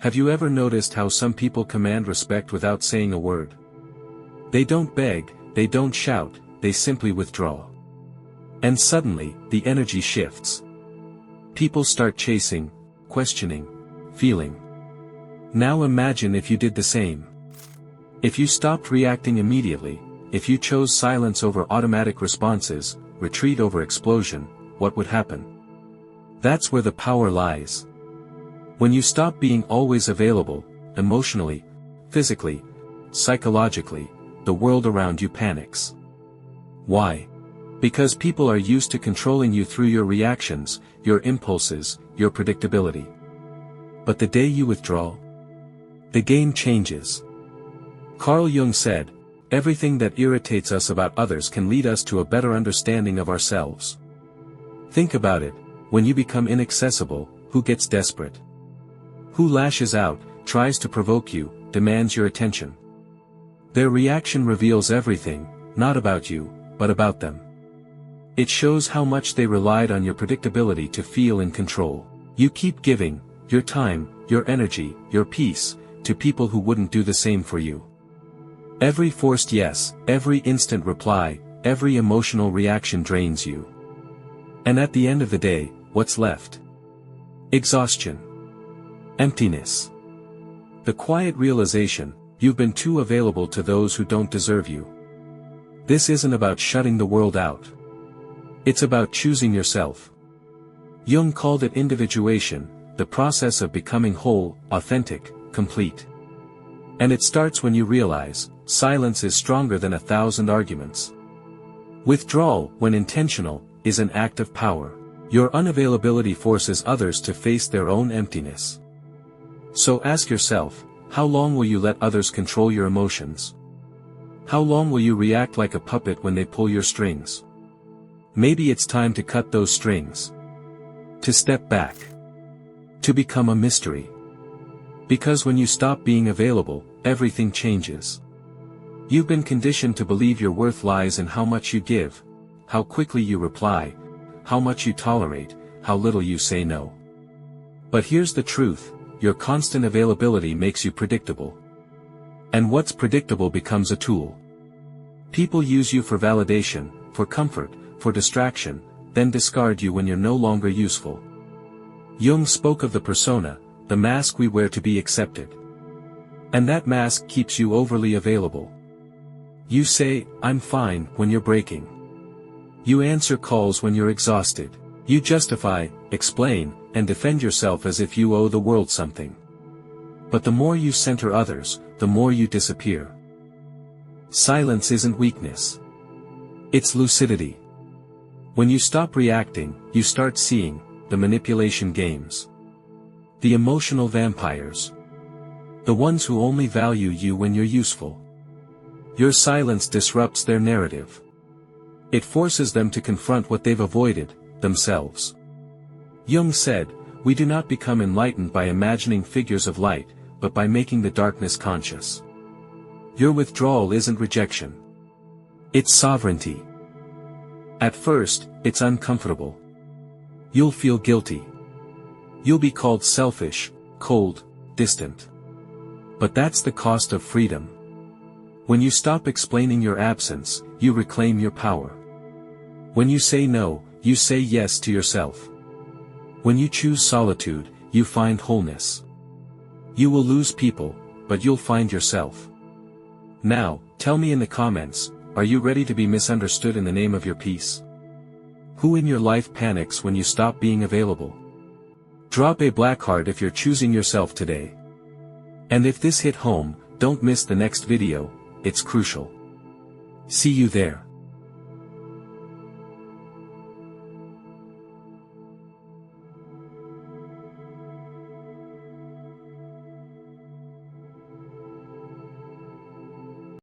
Have you ever noticed how some people command respect without saying a word? They don't beg, they don't shout, they simply withdraw. And suddenly, the energy shifts. People start chasing, questioning, feeling. Now imagine if you did the same. If you stopped reacting immediately, if you chose silence over automatic responses, retreat over explosion, what would happen? That's where the power lies. When you stop being always available, emotionally, physically, psychologically, the world around you panics. Why? Because people are used to controlling you through your reactions, your impulses, your predictability. But the day you withdraw, the game changes. Carl Jung said, "Everything that irritates us about others can lead us to a better understanding of ourselves." Think about it, when you become inaccessible, who gets desperate? Who lashes out, tries to provoke you, demands your attention? Their reaction reveals everything, not about you, but about them. It shows how much they relied on your predictability to feel in control. You keep giving your time, your energy, your peace, to people who wouldn't do the same for you. Every forced yes, every instant reply, every emotional reaction drains you. And at the end of the day, what's left? Exhaustion. Emptiness. The quiet realization, you've been too available to those who don't deserve you. This isn't about shutting the world out. It's about choosing yourself. Jung called it individuation, the process of becoming whole, authentic, complete. And it starts when you realize, silence is stronger than 1,000 arguments. Withdrawal, when intentional, is an act of power. Your unavailability forces others to face their own emptiness. So ask yourself, how long will you let others control your emotions? How long will you react like a puppet when they pull your strings? Maybe it's time to cut those strings. To step back. To become a mystery. Because when you stop being available, everything changes. You've been conditioned to believe your worth lies in how much you give, how quickly you reply, how much you tolerate, how little you say no. But here's the truth, your constant availability makes you predictable. And what's predictable becomes a tool. People use you for validation, for comfort, for distraction, then discard you when you're no longer useful. Jung spoke of the persona, the mask we wear to be accepted. And that mask keeps you overly available. You say, "I'm fine," when you're breaking. You answer calls when you're exhausted. You justify, explain, and defend yourself as if you owe the world something. But the more you center others, the more you disappear. Silence isn't weakness. It's lucidity. When you stop reacting, you start seeing the manipulation games. The emotional vampires. The ones who only value you when you're useful. Your silence disrupts their narrative. It forces them to confront what they've avoided, themselves. Jung said, "We do not become enlightened by imagining figures of light, but by making the darkness conscious." Your withdrawal isn't rejection. It's sovereignty. At first, it's uncomfortable. You'll feel guilty. You'll be called selfish, cold, distant. But that's the cost of freedom. When you stop explaining your absence, you reclaim your power. When you say no, you say yes to yourself. When you choose solitude, you find wholeness. You will lose people, but you'll find yourself. Now, tell me in the comments, are you ready to be misunderstood in the name of your peace? Who in your life panics when you stop being available? Drop a black heart if you're choosing yourself today. And if this hit home, don't miss the next video, it's crucial. See you there.